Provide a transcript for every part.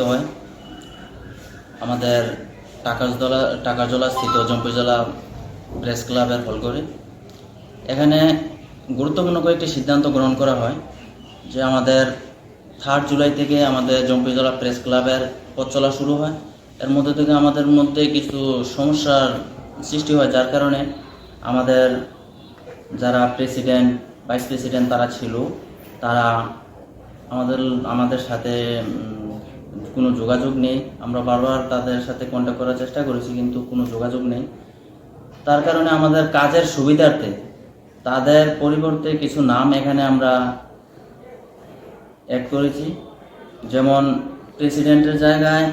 হয় আমাদের টাকারজলা স্থিত জম্পিজলা প্রেস ক্লাবের হল করে এখানে গুরুত্বপূর্ণ কয়েকটি সিদ্ধান্ত গ্রহণ করা হয় যে আমাদের 3 জুলাই থেকে আমাদের জম্পিজলা প্রেস ক্লাবের পথ চলা শুরু হয়। এর মধ্যে থেকে আমাদের মধ্যে কিছু সমস্যার সৃষ্টি হয়, যার কারণে আমাদের যারা প্রেসিডেন্ট ভাইস প্রেসিডেন্ট তারা ছিল, তারা আমাদের সাথে কোনো যোগাযোগ নেই। আমরা বারবার তাদের সাথে কন্ট্যাক্ট করার চেষ্টা করেছি, কিন্তু কোনো যোগাযোগ নেই। তার কারণে আমাদের কাজের সুবিধার্থে তাদের পরিবর্তে কিছু নাম এখানে আমরা অ্যাড করেছি। যেমন প্রেসিডেন্টের জায়গায়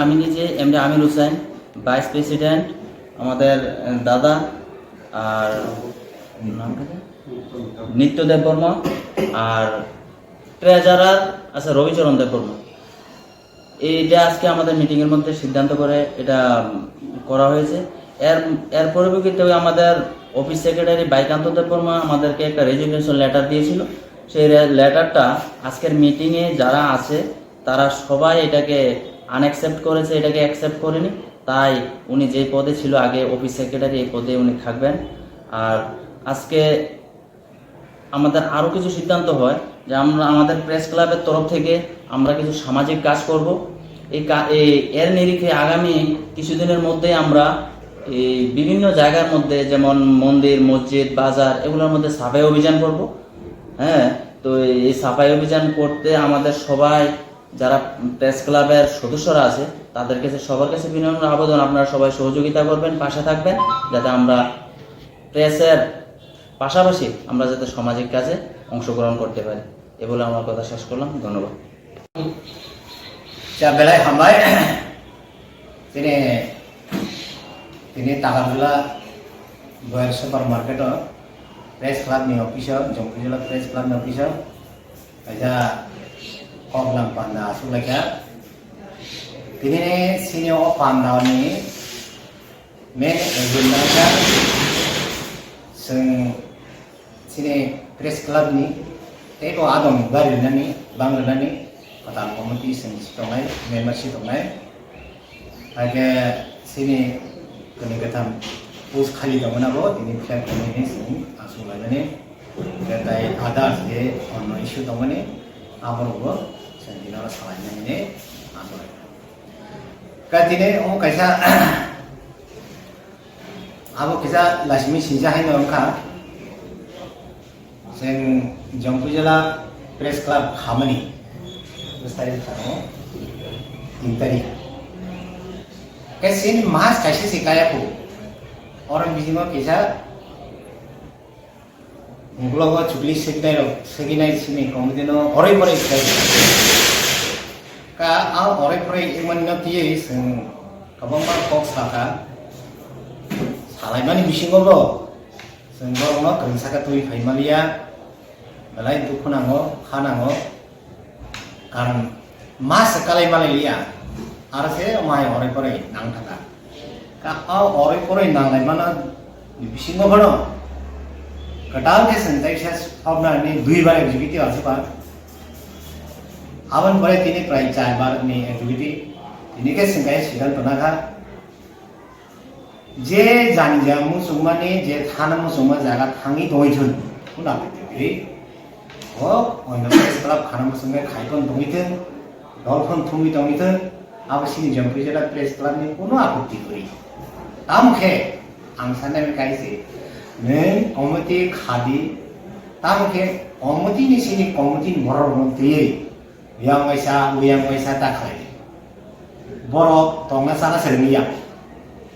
আমি নিজে MD Amir Hossain, vice president আমাদের দাদা, আর নিত্য দেববর্মা, আর ট্রেজারার আছে রবিচরণ দেববর্মা। এইটা আজকে আমাদের মিটিংয়ের মধ্যে সিদ্ধান্ত করে এটা করা হয়েছে। এর পরিপ্রেক্ষিতে আমাদের অফিস সেক্রেটারি বাইকান্ত দেববর্মা আমাদেরকে একটা রেজিগনেশন লেটার দিয়েছিল। সেই লেটারটা আজকের মিটিংয়ে যারা আছে তারা সবাই এটাকে আনঅ্যাকসেপ্ট করেছে, এটাকে অ্যাকসেপ্ট করেনি। তাই উনি যে পদে ছিল আগে অফিস সেক্রেটারি, এই পদে উনি থাকবেন। আর আজকে আমাদের আরও কিছু সিদ্ধান্ত হয় যে আমাদের প্রেস ক্লাবের তরফ থেকে আমরা কিছু সামাজিক কাজ করব। এর নিরিখে আগামী কিছুদিনের মধ্যে আমরা এই বিভিন্ন জায়গার মধ্যে, যেমন মন্দির, মসজিদ, বাজার, এগুলোর মধ্যে সাফাই অভিযান করব। তো এই সাফাই অভিযান করতে আমাদের সবাই যারা প্রেস ক্লাবের সদস্যরা আছে তাদের কাছে সবার কাছে বিনম্র আবেদন, আপনারা সবাই সহযোগিতা করবেন, পাশে থাকবেন, যাতে আমরা প্রেসের পাশাপাশি আমরা যাতে সামাজিক কাজে অংশগ্রহণ করতে পারি। এ বলে আমার কথা শেষ করলাম। ধন্যবাদ। বেলায় হামলায় তিনি টাকারজলা বয়ার সুপার মার্কেট প্রেস ক্লাবनि अफिसाव जम्पिजला प्रेस क्लाबनि अफिसाव जा कगलाम पान्दा आसुलायखा तिनि सिनिअ पान्दानि मेन एजेन्डा जों सिनि प्रेस क्लाबनि एको आदम बारिनानि बांग्लानि कथान कमिटि जों सिथंनाय मेम्बारशिप दंनाय आगे सिनि गोनि गोथाम पोस्ट खालि दंमोनाबो दिनै फ्लेग कमिटि जों आसुलायनानै दाय आदार्स जे अन्न इस्यु दंमोन आबरबो जों दिनाव सालायनानै आसुलाय का दिनै अ कायसा आबो किसा लासमी सिजाहाय नंखा जों जम्पिजला प्रेस क्लाब खामानि बुस्थारि थानो इंतारि कैसे मास कैसे सिकायाखौ और बिदिनो किसा मुगलगो चुगली सगिनाय सिनि कमिदिनो अरै बरै सिकाय का आ अरै बरै इमननो पियै जों गोबांबार कक साखा सालायमानि बिसिङावल' जों बर'नो गोरोंसाखा तुइ फाइमालिया बेलाय दुखु नांगौ खानांगौ कारण मास कालाय मालायलिया आरो से माय अरै बरै नांथाखा का आ अरै बरै नांनाय माना बिसिङावनो गोदान केसन जायखिया सावनानै 2 बार एक्टिभिटी आसोबा आबन बरे तिनि प्राय 4 बारनि एक्टिभिटी तिनि केसन गाय सिगाल तनाखा जे जानिजा मुसुमानि जे थाना मुसुमा जागा थाङि दयथुन उना बिदि हो अन प्रेस क्लाब खाना मुसुमे खायखन दङिथों दलखन थुमि दङिथों आबसिनि जम्पिजला प्रेस क्लाबनि कोनो आपत्ति गरि तामखे आं साननाय कायसे नै कमिटि खादि तामखे कमिटिनि सिनि कमिटि मरन दियै yang waisa takai boro tonga sana sermiya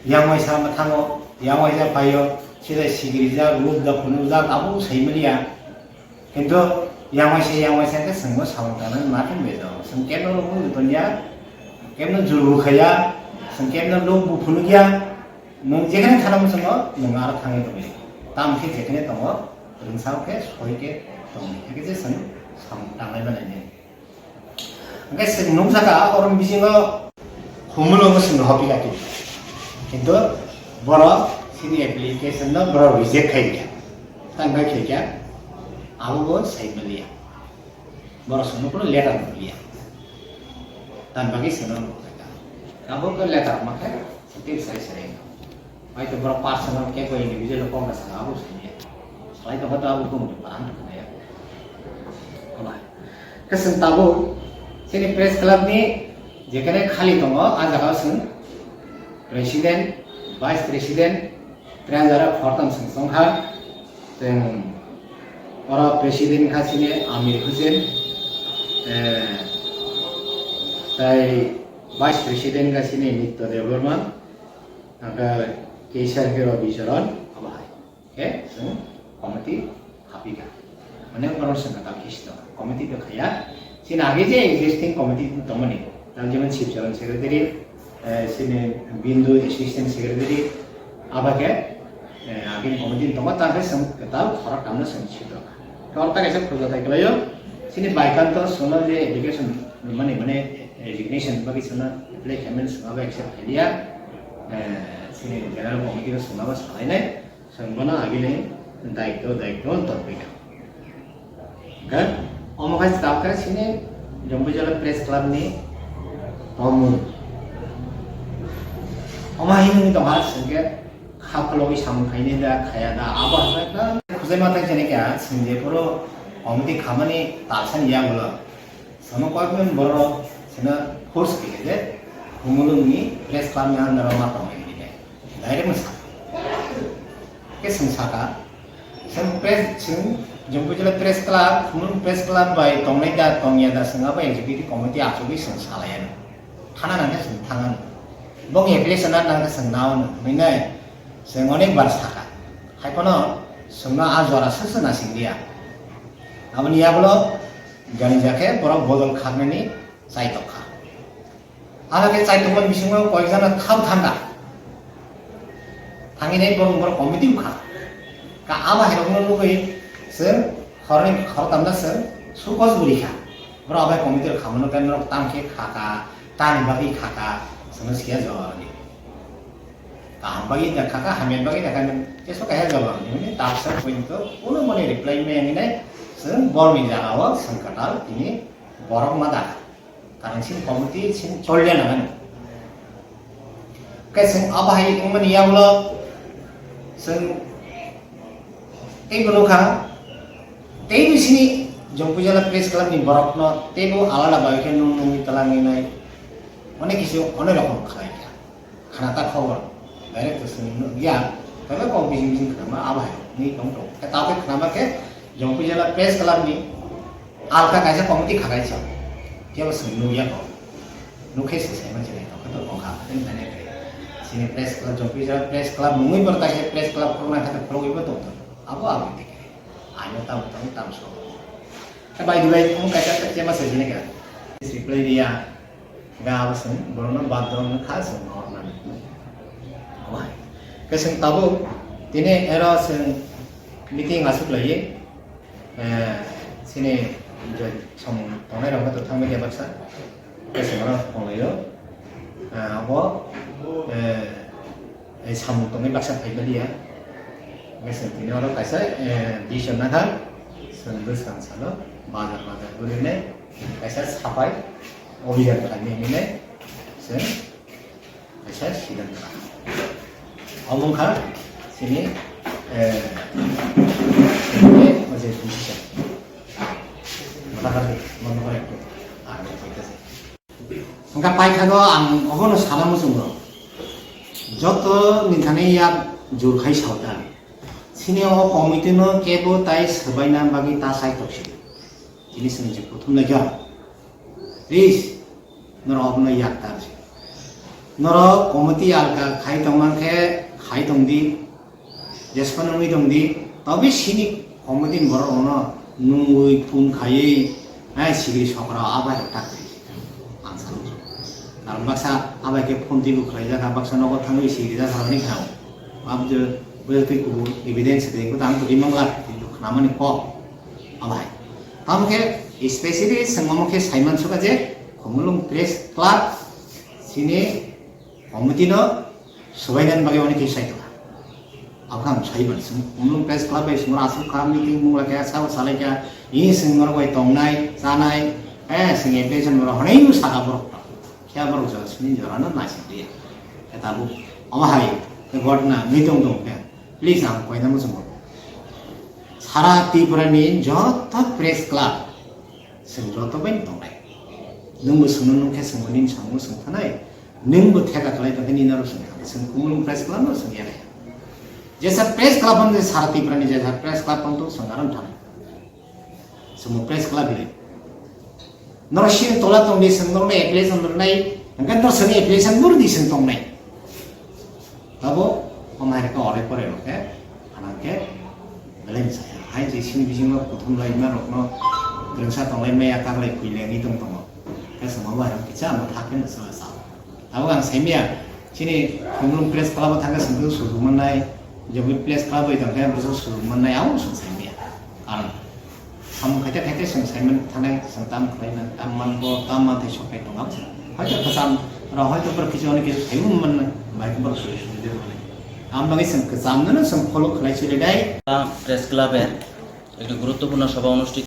yang waisa mathango yang waisa payo sida sigirija rub da kunuza abu saimaliya kintu yang waisa ke sengmo sawtanan makin bedo sengkeno lu dunya kemno juru khaya sengkeno lu bu phunugya nong jekhane thanam songo nong ar thangi tobe tamke jekhane tongo ringsao ke soike tongi ekje seng samtangai banane Guys, nung saka orang bisingo humulong sing hobi lagi. Itu boro sini application no boro reject kaya. Tangga kaya, aku go saya beli. boro sono kono letter liya tan bagi sono abo ko letter makhe setir sai sai ai to boro personal ke ko individual ko nggak salah abo sini selain itu kata abo ko mo parang ya alai kesan tabu sini press club ni jekannya khali tongo ajaga sun presiden vice presiden treasurer fortam songha dan para presiden kasini Amir Hussein tai vice presiden kasini Nitya Devarman angka Kesar Hero Bicharan abahai okay so komite hapiga mana orang sengaja kisah komite tu kaya sini आगे जे existing committee tu teman ni dan zaman chief jalan secretary sini bindu assistant secretary apa ke आगे committee teman tapi kita orang kamu sensitif kalau tak kisah perlu tak kalau yo sini baikkan tu soal je education mana resignation bagi sana apply comments apa accept dia sini general committee tu semua salah ini semua आगे ni daikto topik kan Om kasih tahu kan sini Jompo Jalan Press Club ni Om ini tu hal sengket kalau bisa mengkaini dah kaya dah apa kan kusai mata jadi kaya sendiri puro Om di kamar ni tasan yang bola sama kau pun baru sana course kaya kumulung ni Press Club ni anda ramah ramai ni deh direct masa ke sengsaka press Jumpa Jalan Press Club, kemudian Press Club by Tonglai da Tongya da Sengapa Executive Committee actually sengsalayan. Tangan anda tangan. Bong application anda sengnaun, mana sengonek barsaka. Hai kono sengna azora sesena sindia. Amun ya bolo jani jake borok bodol khamne ni sai tokha. Ala ke sai tokon bisingo koijana thau thanda. Thangine borok committee ukha. Ka aba herokno lugai sir, hari tamda sir, sukos berikan. Berapa komite kamu kan orang tangke kakak, tan bagi kakak, sama siapa jawab ni. Tam bagi dah kakak, hamil bagi dah kan, esok kaya jawab ni. Ini tak sir poin tu, ulah mana reply ni ni, sir bor minta awak, sengkatal ini borok mada. Karena sini komite sini colnya kan. Keseng apa hari ini ni ya ulah, seng, bukan. Tapi di sini Jompo Jalan Press Club ni borok no, tapi alada bagian nungi telangi nai, mana kisah, mana lokal kaya, karena tak khabar, direct tu sini ya, tapi kau bising kenapa apa ni kamu tahu, tapi kenapa ke Jompo Jalan Press Club ni, alka kaya komiti kaya sih, dia was nungi ya kau, nungi sih macam ni, kau tahu kau ini mana ke, sini Press Club Jompo Jalan Press Club nungi bertanya Press Club pernah kata perlu ibu tahu, apa itu? Ayo tahu so. By the way, kamu kata kerja masa ini kan? Reply dia, gak awasan, baru bathroom khas orang. Wah, keseng tahu, ini era sen meeting masuk lagi, sini jadi som tongai orang tu thamai dia baksa, keseng orang tongai lo, apa, sam tongai baksa pakai dia. Mesem ini orang kaya di sana kan, sendiri sana, bazar boleh ni, kaya sapai, obijan kami ni, sen, kaya sidan kan. Omong kan, sini, sini macam tu. Maka mana itu, ada kita sih. Maka pai kalau orang sana musuh, jodoh ni thane ya jur khai saudan. Sini orang komite no kebo tai sebaiknya bagi tasai toksi. Ini senjata putum lagi. Please, nora opno yaktar. Nora komite alka khai tongman ke khai tongdi, jespan nungi tongdi. Tapi sini komite baru ono nungui pun khai, sigri sokra apa yang tak. Ansar. Kalau maksa apa ke pun tibu khai jaga maksa nogo tangui sigri jaga kalau ni kau. Abjur berarti ku evidence itu tang tu lima belas itu nama ni kok, apa? Kamu ke spesifik semua ke Simon suka je, kumulung Press Club sini komite no sebagian bagaimana kisah itu. Apa kamu Simon kumulung Press Club semua asal kami meeting mula kaya sahaja ini sengor koi tongnai sanai seng application bro honai saka bro kya bro jo sini jorana nasi dia kata bu amahai ke godna mitong dong kan please ang koi namu semua সারা ত্রিপুরানি যত press club जों যত Ben tongnai nungbo sungno nungke sungmonin sangmo sungtanai nungbo theka kalai tangke ninaro sungtanai sung kumulung press club no sung yare jesa press club on सारा ত্রিপুরানি jesa press club on to sungaram thang sumo press club ile noroshin tola tongni sungnorne application dornai angkan to sung application bur di sung tongnai tabo omare ka ore pore roke anangke beleng saya hai je sini bijingno prothom laima rokno drengsa tonglai maya kaglai kuilengi tong tongo ka sama barang kicha ma thaken sa sa tabo gang saimia sini kumulung press club thanga sungdu surumanai jobi press club oi tangke biso surumanai au sung saimia karon sam khaita khaita sung saiman thanai sangtam khlaina tamman ko tamma thai sokai tongam hoyto kasam ra hoyto par kicho ne kicho saimun man bai ko bar suri de আমবাগে সং কামনা সং follow খলাই চলে দেয় press ক্লাবের একটি গুরুত্বপূর্ণ সভা অনুষ্ঠিত